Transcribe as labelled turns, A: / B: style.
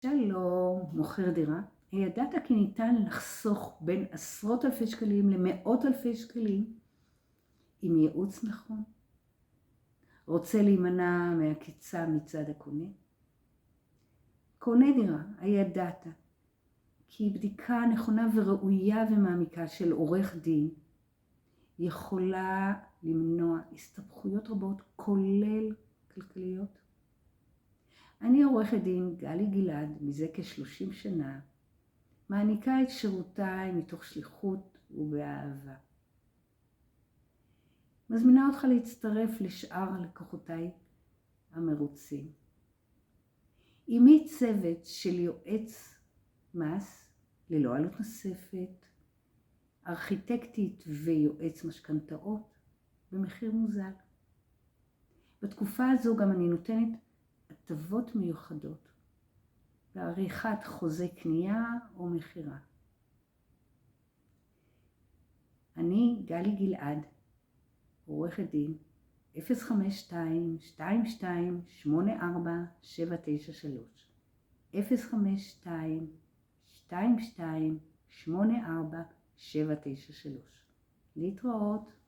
A: שלום, מוכר דירה. הידעת כי ניתן לחסוך בין עשרות אלפי שקלים למאות אלפי שקלים עם ייעוץ נכון? רוצה להימנע מהקיצה מצד הקונה? קונה דירה, הידעת כי בדיקה נכונה וראויה ומעמיקה של עורך דין יכולה למנוע הסתבכויות רבות, כולל כלכליות? אני עורכת דין גלי גלעד מזה כ-30 שנה, מעניקה את שירותיי מתוך שליחות ובאהבה. מזמינה אותך להצטרף לשאר לקוחותיי המרוצים. עימי צוות של יועץ מס ללא עלות נוספת, ארכיטקטית ויועץ משכנתאות במחיר מוזל. בתקופה הזו גם אני נותנת הטבות מיוחדות בעריכת חוזה קנייה או מחירה. אני גלי גלעד, עורכת דין, 052-2284-793, 052-2284-793. להתראות.